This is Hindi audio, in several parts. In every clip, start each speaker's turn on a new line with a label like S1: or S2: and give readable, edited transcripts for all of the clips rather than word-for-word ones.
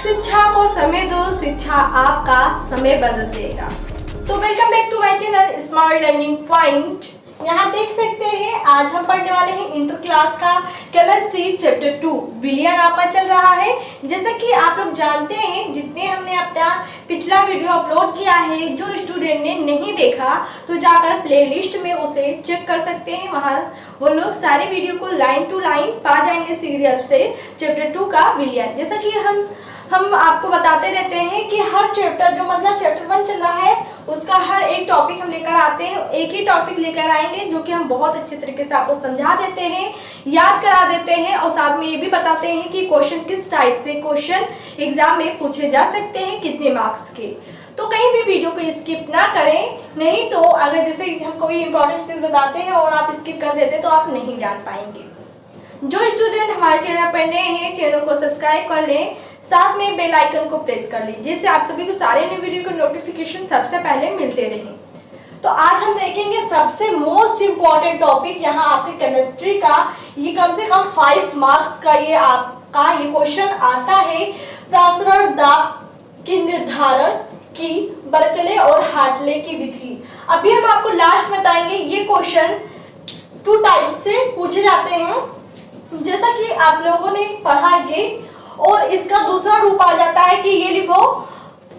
S1: शिक्षा को समय दो, शिक्षा आपका समय बदल देगा। तो welcome back to my channel smart learning point. यहाँ देख सकते हैं आज हम पढ़ने वाले हैं इंटर क्लास का केमिस्ट्री चैप्टर 2 विलियन आपका चल रहा है। जैसा कि आप लोग जानते हैं, जितने हमने अपना पिछला वीडियो अपलोड किया है, जो स्टूडेंट ने नहीं देखा तो जाकर प्लेलिस्ट में उसे चेक कर सकते हैं। वहाँ वो लोग सारे वीडियो को लाइन टू लाइन पा जाएंगे सीरियल से चैप्टर 2 का विलियन। जैसा कि हम आपको बताते रहते हैं कि हर चैप्टर जो मतलब चैप्टर 1 चल रहा है उसका हर एक टॉपिक हम लेकर आते हैं। एक ही टॉपिक लेकर आएंगे जो कि हम बहुत अच्छे तरीके से आपको समझा देते हैं, याद करा देते हैं और साथ में ये भी बताते हैं कि क्वेश्चन किस टाइप से क्वेश्चन एग्जाम में पूछे जा सकते हैं, कितने मार्क्स के। तो कहीं भी वीडियो को स्किप ना करें, नहीं तो अगर जैसे हम कोई इंपॉर्टेंट चीज़ बताते हैं और आप स्किप कर देते तो आप नहीं जान पाएंगे। जो स्टूडेंट हमारे चैनल पर नए हैं, चैनल को सब्सक्राइब कर लें, साथ में बेल आइकन को प्रेस कर लें, जिससे आप सभी को सारे नए वीडियो के नोटिफिकेशन सबसे पहले मिलते रहें। तो आज हम देखेंगे सबसे मोस्ट इम्पॉर्टेंट टॉपिक यहाँ आपके केमिस्ट्री का। ये कम से कम 5 मार्क्स का ये आपका ये क्वेश्चन आता है। प्रासरण दाब के निर्धारण की बर्कले और हार्टले की विधि। अभी हम आपको लास्ट बताएंगे। ये क्वेश्चन 2 टाइप से पूछे जाते हैं, जैसा कि आप लोगों ने पढ़ा ये, और इसका दूसरा रूप आ जाता है कि ये लिखो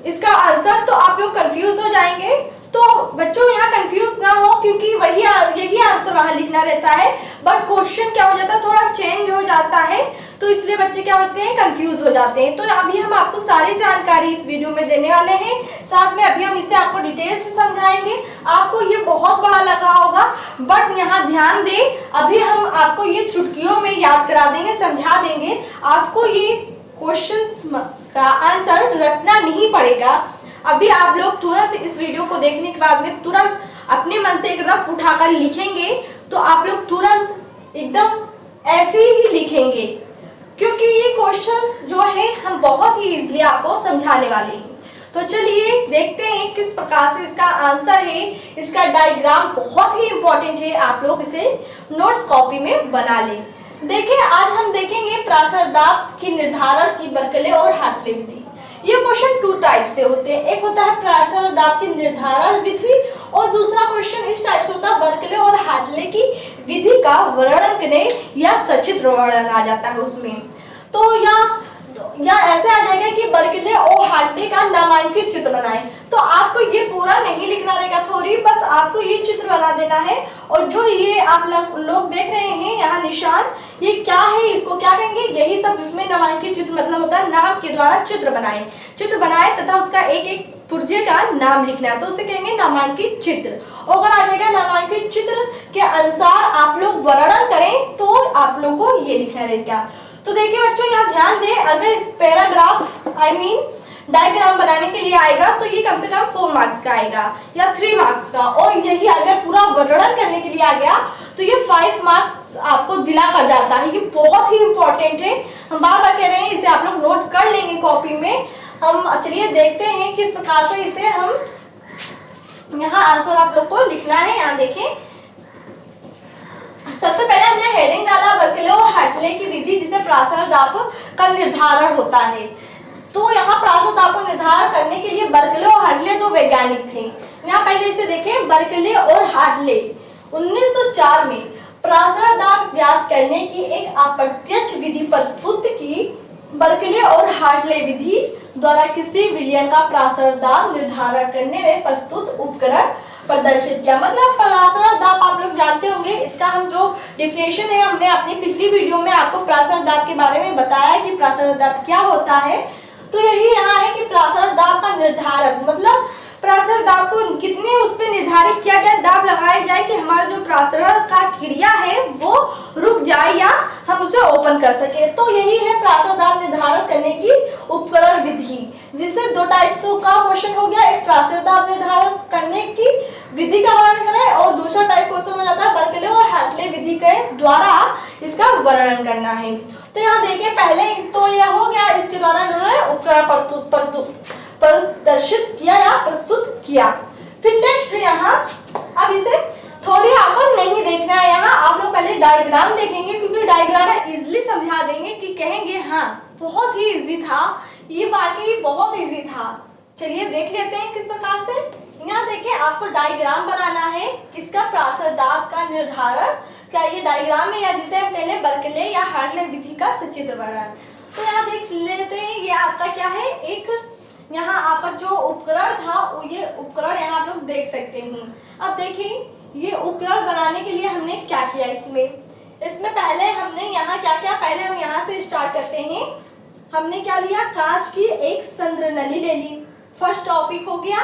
S1: इसका आंसर, तो आप लोग कंफ्यूज हो जाएंगे। तो बच्चों यहाँ कंफ्यूज ना हो, क्योंकि यही आंसर वहां लिखना रहता है, बट क्वेश्चन क्या हो जाता है थोड़ा चेंज हो जाता है, तो इसलिए बच्चे क्या होते हैं कंफ्यूज हो जाते हैं। तो अभी हम आपको सारी जानकारी इस वीडियो में देने वाले हैं, साथ में अभी हम इसे आपको डिटेल से समझाएंगे। आपको ये बहुत बड़ा लग रहा होगा, बट यहाँ ध्यान दें, अभी हम आपको ये चुटकियों में याद करा देंगे, समझा देंगे। आपको ये क्वेश्चंस का आंसर रटना नहीं पड़ेगा। अभी आप लोग तुरंत इस वीडियो को देखने के बाद में तुरंत अपने मन से एक रफ उठाकर लिखेंगे, तो आप लोग तुरंत एकदम ऐसे ही लिखेंगे, क्योंकि ये क्वेश्चंस जो है हम बहुत ही इजीली आपको समझाने वाले हैं। तो चलिए देखते हैं किस प्रकार से इसका आंसर है। इसका डायग्राम बहुत ही इंपॉर्टेंट है, आप लोग इसे नोट्स कॉपी में बना लें। देखिए आज हम देखेंगे प्रासरण दाब की निर्धारण की बर्कले और हार्टले विधि। ये क्वेश्चन 2 टाइप से होते हैं। एक होता है प्रासरण दाब की निर्धारण विधि, और दूसरा क्वेश्चन इस टाइप से होता है बर्कले और हार्टले की विधि का वर्णन करने या सचित्र वर्णन आ जाता है उसमें। तो या ऐसे आ जाएगा कि बर्कले और हार्टले का नामांकित चित्र बनाएं। तो आपको ये पूरा नहीं लिखना रहेगा, थोड़ी बस आपको ये चित्र बना देना है। और जो ये आप लोग देख रहे हैं यहाँ निशान, ये क्या है, इसको क्या कहेंगे, यही सब इसमें नामांकित चित्र मतलब होता है नाम के द्वारा चित्र बनाए तथा उसका एक एक पुर्जे का नाम लिखना है, तो उसे कहेंगे नामांकित चित्र। और अगर आ जाएगा नामांकित चित्र के अनुसार आप लोग वर्णन करें तो आप लोग को ये लिखना रहेगा। तो देखिए बच्चों यहाँ ध्यान दें, अगर पैराग्राफ डायग्राम बनाने के लिए आएगा तो ये कम से कम 4 मार्क्स का आएगा या 3 मार्क्स का, और यही अगर पूरा वर्णन करने के लिए आ गया तो ये 5 मार्क्स आपको दिला कर जाता है। ये बहुत ही इंपॉर्टेंट है, हम बार बार कह रहे हैं, इसे आप लोग नोट कर लेंगे कॉपी में। हम चलिए देखते हैं किस प्रकार से इसे हम यहाँ आंसर आप लोग को लिखना है। यहाँ देखें, सबसे पहले हमने हेडिंग डाला बर्कले और हार्टले की विधि, जिसे प्रासरण दाब का निर्धारण होता है। तो यहाँ प्रासरण दाब को निर्धारण करने के लिए बर्कले और हार्टले 2 वैज्ञानिक थे। यहाँ पहले इसे देखें, बर्कले और हार्टले 1904 में प्रासरण दाब ज्ञात करने की एक अप्रत्यक्ष विधि प्रस्तुत की। बर्कले और हार्टले विधि द्वारा किसी विलियन का प्रासरण दाब निर्धारण करने में प्रस्तुत उपकरण प्रदर्शित किया। मतलब प्रासरण दाब आप लोग जानते होंगे, इसका हम जो डिफिनेशन है हमने अपनी पिछली वीडियो में आपको प्रासरण दाब के बारे में बताया कि प्रासरण दाब क्या होता है। तो यही यहाँ है कि प्रासरण दाब का निर्धारण मतलब प्रासरण दाब को कितने उस पर निर्धारित किया जाए, दाब लगाया जाए कि हमारा जो प्रासरण का क्रिया है वो रुक जाए या हम उसे ओपन कर सके। तो यही है प्रासरण दाब निर्धारण करने की उपकरण विधि, जिससे 2 टाइप्स का क्वेश्चन हो गया। एक प्रासरण दाब निर्धारण करने की विधि का वर्णन करें, और दूसरा टाइप क्वेश्चन हो जाता है बर्कले और हार्टले विधि के द्वारा इसका वर्णन करना है। तो यहाँ देखिए पहले तो यह हो गया, इसके द्वारा इन्होंने उपकरण प्रदर्शित किया या प्रस्तुत किया। फिर नेक्स्ट यहाँ, अब इसे थोड़ी आपको नहीं देखना है, यहाँ आप लोग पहले डायग्राम देखेंगे, क्योंकि डायग्राम इजीली समझा देंगे कि कहेंगे हाँ बहुत ही इजी था, ये वाकई बहुत इजी था। चलिए देख लेते हैं किस प्रकार से। यहाँ देखिए आपको डायग्राम बनाना है किसका, प्रासर दाब का निर्धारण। क्या ये डायग्राम है या जिसे हम कह लें बर्कले या हार्टले विधि का सचित्र वर्णन। तो यहाँ देख लेते हैं ये आपका क्या है, एक यहाँ आपका जो उपकरण था वो ये उपकरण यहाँ आप लोग देख सकते हैं। अब देखिए ये उपकरण बनाने के लिए हमने क्या किया, इसमें पहले हमने यहाँ क्या किया, पहले हम यहाँ से स्टार्ट करते हैं। हमने क्या लिया, कांच की एक संद्र नली ले ली। फर्स्ट टॉपिक हो गया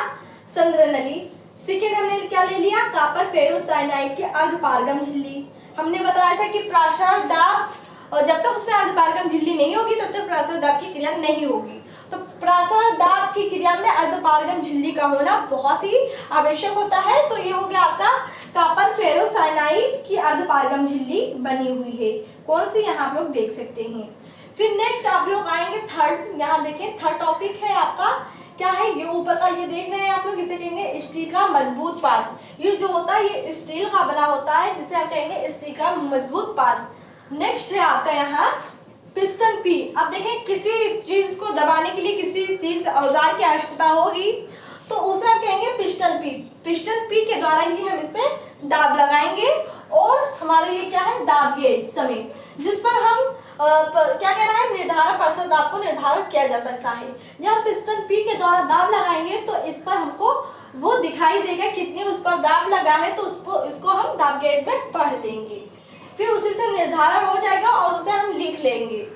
S1: संद्र नली। सेकेंड हमने क्या ले लिया, कॉपर फेरोसाइनाइड की अर्धपारगम झिल्ली। हमने बताया था कि प्रासर दाब, और जब तक उसमें अर्धपारगम झिल्ली नहीं होगी तब तक प्रासर दाब की क्रिया नहीं होगी। तो प्रासर दाब की क्रिया में अर्धपारगम झिल्ली का होना बहुत ही आवश्यक होता है। तो ये हो गया आपका कॉपर फेरोसाइनाइड की अर्धपारगम झिल्ली बनी हुई है। कौन सी, यहाँ आप लोग देख सकते हैं। फिर नेक्स्ट आप लोग आएंगे थर्ड, यहाँ देखें थर्ड टॉपिक है आपका क्या है, ये ऊपर का ये देख रहे हैं आप लोग, इसे कहेंगे स्टील का मजबूत पात्र। ये जो होता है ये स्टील का बना होता है, जिसे हम कहेंगे स्टील का मजबूत पात्र। नेक्स्ट है आपका यहाँ पिस्टन पी। अब देखें किसी चीज को दबाने के लिए किसी चीज औजार की आवश्यकता होगी तो उसे हम कहेंगे पिस्टन पी। पिस्टन पी के द्वारा ही हम इसमें दाब लगाएंगे और हमारा ये क्या है, दाब गेज समय, जिस पर हम क्या कह रहा है, निर्धारण प्रासर दाब को निर्धारित किया जा सकता है। जब हम पिस्टन पी के द्वारा दाब लगाएंगे तो इस पर हमको वो दिखाई देगा कितनी उस पर दाब लगा है, तो इसको हम दाब गेज में पढ़ लेंगे। फिर उसी से निर्धारण हो जाएगा और उसे हम लिख लेंगे।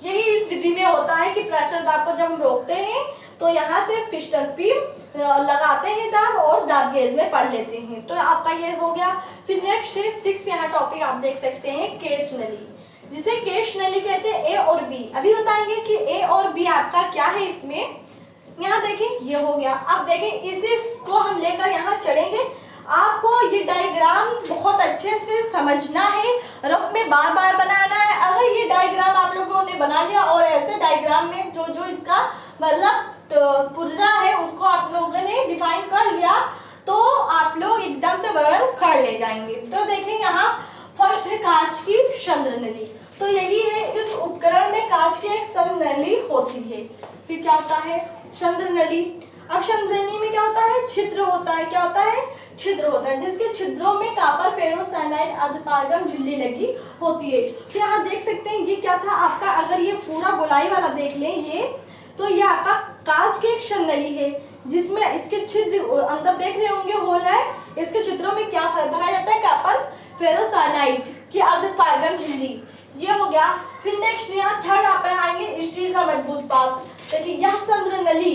S1: यही इस विधि में होता है कि प्रासर दाब को जब हम रोकते हैं तो यहाँ से पिस्टन पी लगाते हैं दाब और दाब गेज में पढ़ लेते हैं। तो आपका ये हो गया। फिर नेक्स्ट है 6, यहाँ टॉपिक आप देख सकते हैं केश नली, जिसे केश नली कहते हैं। ए और बी अभी बताएंगे कि ए और बी आपका क्या है इसमें। यहाँ देखें ये हो गया। अब देखें इसी को हम लेकर यहाँ चलेंगे। आपको ये डायग्राम बहुत अच्छे से समझना है, रफ में बार बार बनाना है। अगर ये डायग्राम आप लोगों ने बना लिया और ऐसे डायग्राम में जो जो इसका मतलब पुर्जा है उसको आप लोगों ने डिफाइन कर लिया तो आप लोग एकदम से वर्णन कर ले जाएंगे। तो देखें यहाँ फर्स्ट है कांच की संद्र नली। तो यही है, इस उपकरण में कांच की एक संद्र नली होती है। फिर क्या होता है, संद्र नली। अब संद्र नली में क्या होता है, छिद्र होता है। क्या होता है, छिद्र होता है, जिसके छिद्रों में कॉपर फेरोसाइनाइड अर्धपारगम झिल्ली लगी होती है। तो यहाँ देख सकते हैं ये क्या था आपका, अगर ये पूरा गोलाई वाला देख लें ये, तो ये आपका कांच की एक संद्र नली है जिसमें इसके छिद्र अंदर देख रहे होंगे होल है। इसके छिद्रों में क्या भरा जाता है, कॉपर फेरोसाइनाइड की अर्धपारगम झिल्ली। ये हो गया। फिर नेक्स्ट यहाँ थर्ड आप आएंगे स्टील का मजबूत पात्र। देखिए यह संद्र नली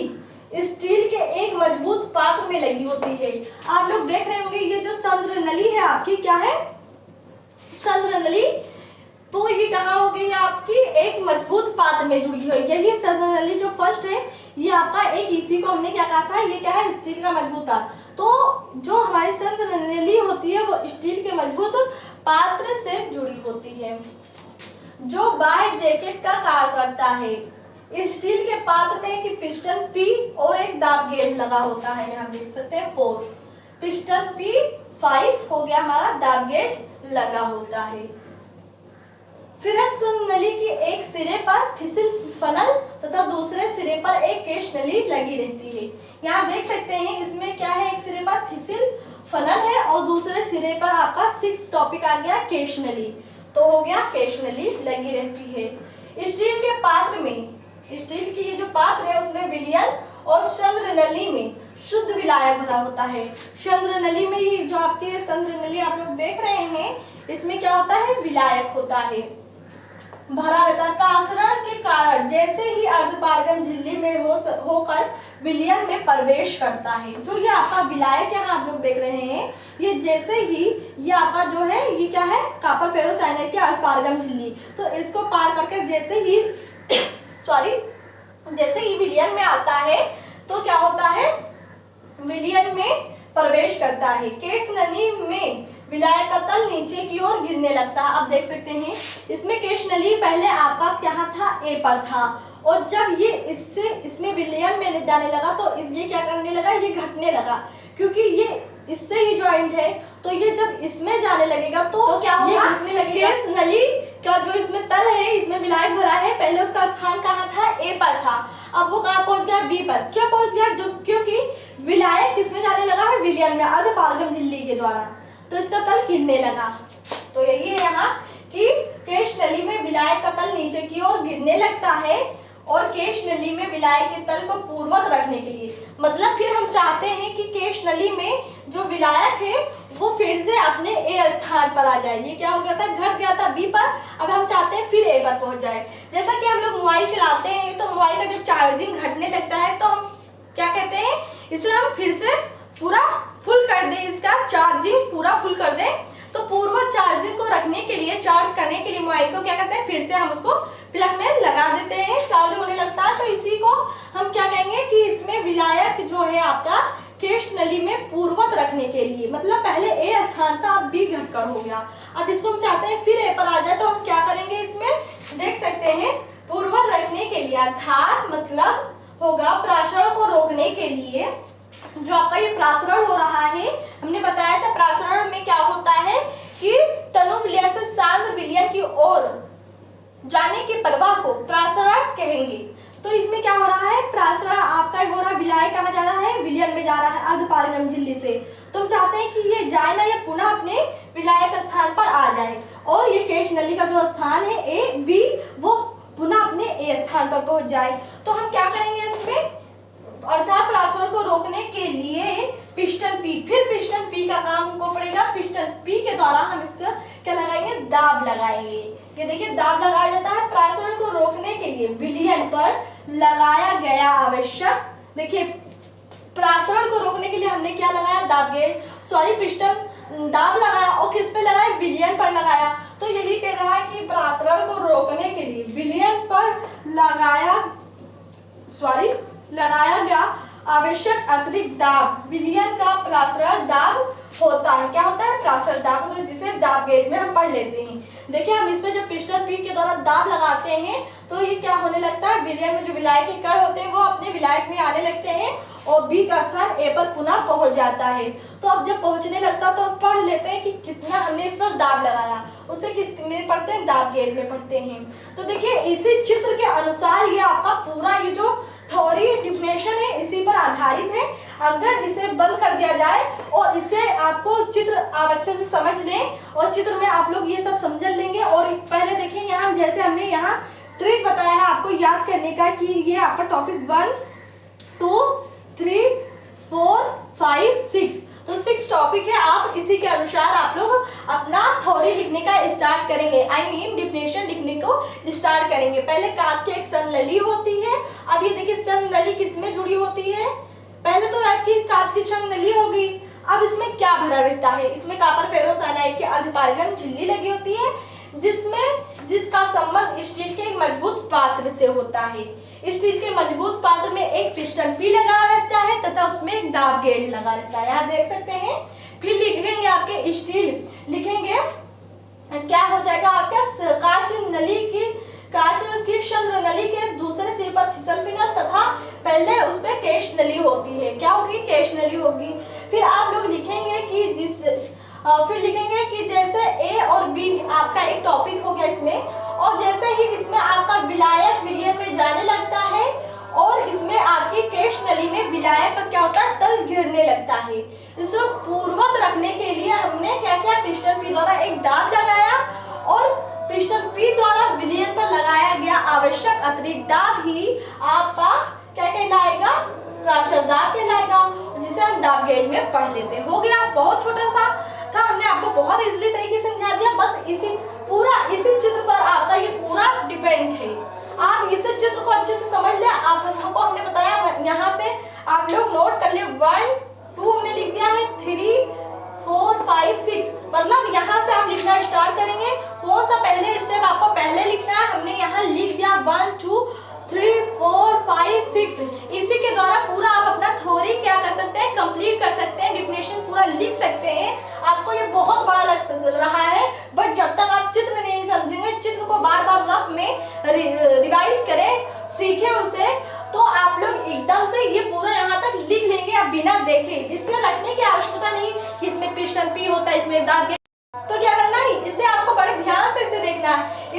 S1: स्टील के एक मजबूत पात्र में लगी होती है। आप लोग देख रहे होंगे ये जो संद्र नली है आपकी क्या है, संद्र नली। तो ये कहाँ हो गई आपकी, एक मजबूत पात्र में जुड़ी हुई। यही संद्र नली जो फर्स्ट है ये आपका एक, इसी को हमने क्या कहा था, ये क्या है, स्टील का मजबूत पात्र। तो जो हमारी संद्र नली होती है वो स्टील के मजबूत पात्र से जुड़ी होती है, जो बाह्य जैकेट का कार्य करता है। स्टील के पात्र में एक पिस्टन पी और एक दाब गेज लगा होता है। यहाँ देख सकते हैं 4 पिस्टन पी, 5 हो गया हमारा दाब गेज लगा होता है। फिर संद्र नली की एक सिरे पर थिसिल फनल तथा दूसरे सिरे पर एक केश नली लगी रहती है। यहाँ देख सकते हैं इसमें क्या है, एक सिरे पर थिसिल फनल है और दूसरे सिरे पर आपका 6 टॉपिक आ गया केश नली। तो हो गया केश नली लगी रहती है। स्टील के पात्र में, स्टील की ये जो पात्र है उसमें विलयन और संद्र नली में शुद्ध विलायक भरा होता है। संद्र नली में ये जो आपके संद्र नली आप लोग देख रहे हैं इसमें क्या होता है, विलायक होता है, भरा रहता है। प्रासरण के कारण जैसे ही अर्धपारगम झिल्ली में होकर विलयन में प्रवेश करता है, जो ये आपका विलायक यहाँ आप लोग देख रहे हैं, ये जैसे ही ये आपका जो है ये क्या है, कॉपर फेरोसाइनाइड की अर्धपारगम झिल्ली, तो इसको पार करके जैसे ही जैसे ही विलयन में आता है तो क्या होता है, विलयन में प्रवेश करता है। केश नली में विलायक का तल नीचे की ओर गिरने लगता है। आप देख सकते हैं इसमें केश नली पहले आपका क्या था, ए पर था, और जब ये इसमें विलयन में जाने लगा तो ये क्या करने लगा, ये घटने लगा, क्योंकि ये इससे ही ज्वाइंट है। तो ये जब इसमें जाने लगेगा तो क्या होगा, ये घटने लगेगा। केश नली का जो इसमें तल है, इसमें विलायक भरा है, पहले उसका स्थान कहाँ था, ए पर था, अब वो कहाँ पहुंच गया, बी पर। क्यों पहुंच गया, जो क्योंकि विलायक किसमें जाने लगा है, विलयन में, अर्धपारगम झिल्ली के द्वारा, तो इसका तल गिरने लगा। तो यही है यहाँ कि केश नली में विलायक का तल नीचे की ओर गिरने लगता है और केश नली में विलायक के तल को पूर्ववत रखने के लिए, मतलब फिर हम चाहते हैं कि केश नली में जो विलायक है वो फिर से अपने ए स्थान पर आ जाए। ये क्या हो गया था, घट गया था बी पर, अब हम चाहते हैं फिर ए पर पहुंच जाए। जैसा कि हम लोग मोबाइल चलाते हैं तो मोबाइल का जब चार्जिंग घटने लगता है तो हम क्या कहते हैं, इसे हम फिर से पूरा फुल कर दें, इसका चार्जिंग पूरा फुल कर दें। तो पूर्ववत चार्जिंग को रखने के लिए, चार्ज करने के लिए मोबाइल को क्या करते हैं, फिर से हम उसको प्लग में लगा देते हैं, चार्ज होने लगता है। तो इसी को हम क्या कहेंगे कि इसमें विलायक जो है आपका केश नली में पूर्ववत रखने के लिए, मतलब पहले ए स्थान था, अब बी घटकर हो गया, अब इसको हम चाहते हैं फिर ए पर आ जाए, तो हम क्या करेंगे, इसमें देख सकते हैं पूर्ववत रखने के लिए, अर्थात मतलब होगा प्रासरण को रोकने के लिए। जो आपका ये प्रासरण हो रहा है, हमने बताया था प्रासरण में क्या होता है कि तनु विलयन से सांद्र विलयन की ओर जाने की प्रवाह को प्रासरण कहेंगे। तो इसमें क्या हो रहा है, प्रासरण आपका हो रहा है, विलायक कहाँ जा रहा है, विलयन में जा रहा है, अर्धपारगम झिल्ली से। तो हम चाहते हैं कि ये जाए ना, ये पुनः अपने विलायक स्थान पर आ जाए और ये केश नली का जो स्थान है ए बी, वो पुनः अपने ए स्थान पर पहुंच जाए। तो हम क्या करेंगे इसमें, अर्थात प्रासरण को रोकने के लिए पिस्टन पी, फिर पिस्टन पी का काम हमको पड़ेगा। पिस्टन पी के द्वारा हम इसका क्या लगाएंगे, दाब लगाएंगे। ये देखिए दाब लगाया जाता है प्रासरण को रोकने के लिए विलयन पर लगाया गया आवश्यक, देखिए प्रासरण को रोकने के लिए हमने क्या लगाया, दाब गेज, सॉरी पिस्टन दाब लगाया और किस पे लगाया, विलयन पर लगाया। तो यही कह रहा है कि प्रासरण को रोकने के लिए विलयन पर लगाया गया आवश्यक अतिरिक्त दाब, विलयन का प्रासरण दाब होता है। क्या होता है, प्रासरण दाब, तो जिसे दाब गेज में हम पढ़ लेते हैं। देखिए हम इसमें जब पिस्टन पी के द्वारा दाब लगाते हैं तो ये क्या होने लगता है, विलयन में जो विलायक के कण होते हैं वो अपने विलायक में आने लगते हैं और बी का स्थान ए पर पुनः पहुंच जाता है। तो अब जब पहुंचने लगता तो हम पढ़ लेते हैं कि कितना हमने इस पर दाब लगाया, उससे किस में पढ़ते हैं, दाब गेज में पढ़ते हैं। तो देखिए इसी चित्र के अनुसार ये आपका पूरा ये जो थ्योरी डिफिनेशन है इसी पर आधारित है। अगर इसे बंद कर दिया जाए और इसे आपको चित्र आप अच्छे से समझ लें और चित्र में आप लोग ये सब समझ लेंगे। और पहले देखें यहाँ, जैसे हमने यहाँ ट्रिक बताया है आपको याद करने का कि ये आपका टॉपिक 1 2 3 4 5 6, तो 6 टॉपिक है। आप इसी के अनुसार आप लोग अपना थ्योरी लिखने का स्टार्ट करेंगे, डिफिनेशन लिखने को स्टार्ट करेंगे। पहले कांच की एक संनली होती है। अब ये देखिए संनली किसमें जुड़ी होती है, पहले तो आपकी कांच की संनली होगी। अब इसमें क्या भरा रहता है, इसमें कॉपर फेरोसाइनाइड की अर्धपारगम झिल्ली लगी होती है जिसका संबंध स्टील के एक मजबूत पात्र से होता है। स्टील के मजबूत पात्र में एक पिस्टन पी लगा रहता है तथा उसमें एक दाब गेज लगा रहता है, यहाँ देख सकते हैं। फिर लिखेंगे आपके स्टील, लिखेंगे क्या हो जाएगा आपका कांच की चंद्र नली के दूसरे सिर पर थिसल फिनल तथा पहले उस पे केश नली होती है। क्या होगी, केश नली होगी। फिर आप लोग लिखेंगे कि फिर लिखेंगे कि जैसे ए और बी आपका एक टॉपिक हो गया इसमें, और जैसे ही इसमें आपका विलायक विलयन में जाने लगता है और इसमें आपकी केश नली में विलायक का क्या होता है, तल गिरने लगता है। इसको पूर्ववत रखने के लिए हमने क्या किया, पिस्टन पी द्वारा एक दाब लगाया और पिस्टन पी द्वारा विलयन पर लगाया गया आवश्यक अतिरिक्त दाब ही आपका क्या कहलाएगा, प्रासरण दाब कहलाएगा, जिसे हम दाब गेज में पढ़ लेते हैं। हो गया, बहुत छोटा सा था, हमने आपको बहुत इजीली तरीके से समझा दिया। बस इसी चित्र पर आपका ये पूरा डिपेंड है। आप इस चित्र को अच्छे से समझ ले। आपको हमने बताया यहाँ से आप लोग नोट कर ले, 1 2 हमने लिख दिया है, 3 4 5 6, मतलब यहाँ से आप लिखना स्टार्ट करेंगे। कौन सा पहले स्टेप आपको पहले लिखना है, हमने यहाँ लिख दिया 1 2 3 4 5 6। इसी के द्वारा पूरा आप अपना थ्योरी क्या कर सकते हैं, कंप्लीट कर सकते हैं, डिफिनेशन पूरा लिख सकते हैं। आपको ये बहुत बड़ा लग रहा है, बट जब तक आप चित्र नहीं समझेंगे, चित्र को बार बार रफ में रिवाइज करें, सीखें उसे, तो आप लोग एकदम से ये पूरा यहाँ तक लिख लेंगे आप बिना देखे। इसमें रटने की आवश्यकता नहीं कि इसमें पिस्टन पी होता है, इसमें दाब। तो क्या करना है, इसे आपको बड़े ध्यान से इसे देखना है।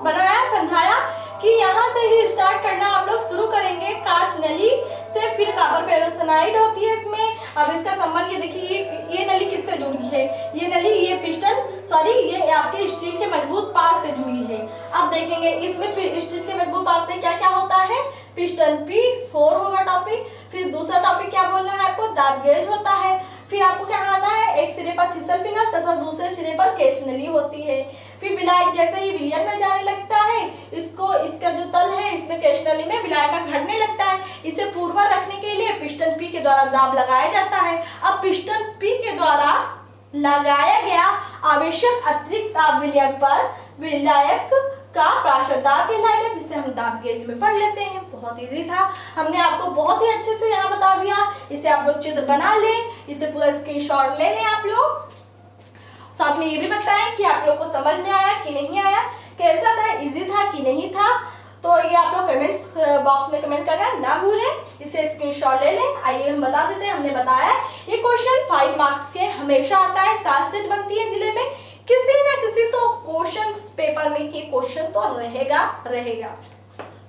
S1: बनाया, समझाया कि यहाँ से ही स्टार्ट करना आप लोग शुरू करेंगे। कांच नली से फिर कॉपर फेरोसाइनाइड होती है इसमें। अब इसका संबंध ये देखिए, ये नली किससे जुड़ी है, ये नली ये पिस्टन ये आपके स्टील के मजबूत पार्ट से जुड़ी है। अब देखेंगे इसमें स्टील के मजबूत पार्ट में क्या क्या होता है। पिस्टन P4 होगा टॉपिक। फिर दूसरा टॉपिक क्या बोलना है आपको, दाब गेज होता है। फिर आपको क्या आना है, एक सिरे पर थिसल फिनल तथा दूसरे सिरे पर केस नली होती है। फिर विलायक जैसे ही विलियन में जाने लगता है, इसका जो तल है इसमें केस नली में विलायक का घटने लगता है। इसे पूर्वर रखने के लिए पिस्टन P के द्वारा दाब लगाया जाता है। अब पिस्टन P के द्वारा लगाया गया आवश्यक अतिरिक्त दाब विलयन पर विलायक का प्राशर दाब कहलाएगा, जिसे हम दाब गेज में पढ़ लेते हैं। बहुत इजी था, हमने आपको बहुत ही अच्छे से यहाँ बता दिया। इसे आप लोग चित्र बना लें, इसे पूरा स्क्रीनशॉट ले लें आप लोग। साथ में ये भी बताएं कि आप लोग को समझ में आया कि नहीं आया, कैसा था, इजी था कि नहीं था। तो ये आप लोग कमेंट्स बॉक्स में कमेंट करना ना भूलें। इसे स्क्रीनशॉट ले लें। आइए हम बता देते हैं, हमने बताया ये क्वेश्चन 5 मार्क्स के हमेशा आता है। 7 सेट बनती है जिले में, किसी ना किसी तो क्वेश्चन पेपर में ये क्वेश्चन तो रहेगा।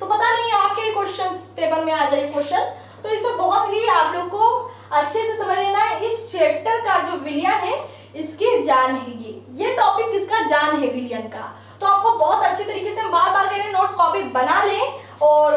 S1: तो पता नहीं आपके क्वेश्चन पेपर में आ जाए क्वेश्चन, तो इसे बहुत ही आप लोग को अच्छे से समझ लेना है। इस चैप्टर का जो विलियन है इसकी जान है, ये टॉपिक इसका जान है विलियन का। तो आपको बहुत अच्छे तरीके से बार बार कह रहे हैं, नोट्स कॉपी बना लें। और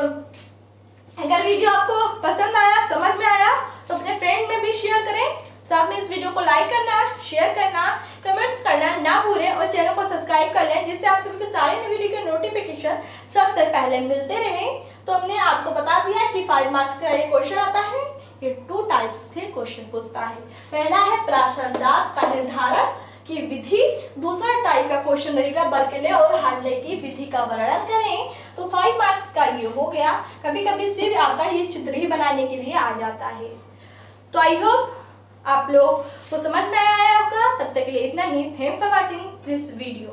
S1: अगर वीडियो आपको पसंद आया, समझ में आया, तो अपने फ्रेंड में भी शेयर करें। साथ में इस वीडियो को लाइक करना, शेयर करना, कमेंट्स करना ना भूलें और चैनल को सब्सक्राइब कर लें, जिससे आप सभी को सारे नई वीडियो के नोटिफिकेशन सबसे पहले मिलते रहें। तो हमने आपको बता दिया कि 5 मार्क्स का ये क्वेश्चन आता है। ये 2 टाइप्स के क्वेश्चन पूछता है। पहला है प्राशर दाब का निर्धारण की विधि, दूसरा टाइप का क्वेश्चन रहेगा बर्कले और हार्टले की विधि का वर्णन करें। तो 5 मार्क्स का ये हो गया। कभी कभी सिर्फ आपका ये चित्र ही बनाने के लिए आ जाता है। तो आई होप आप लोग को समझ में आया होगा। तब तक के लिए इतना ही। Thank for watching this video.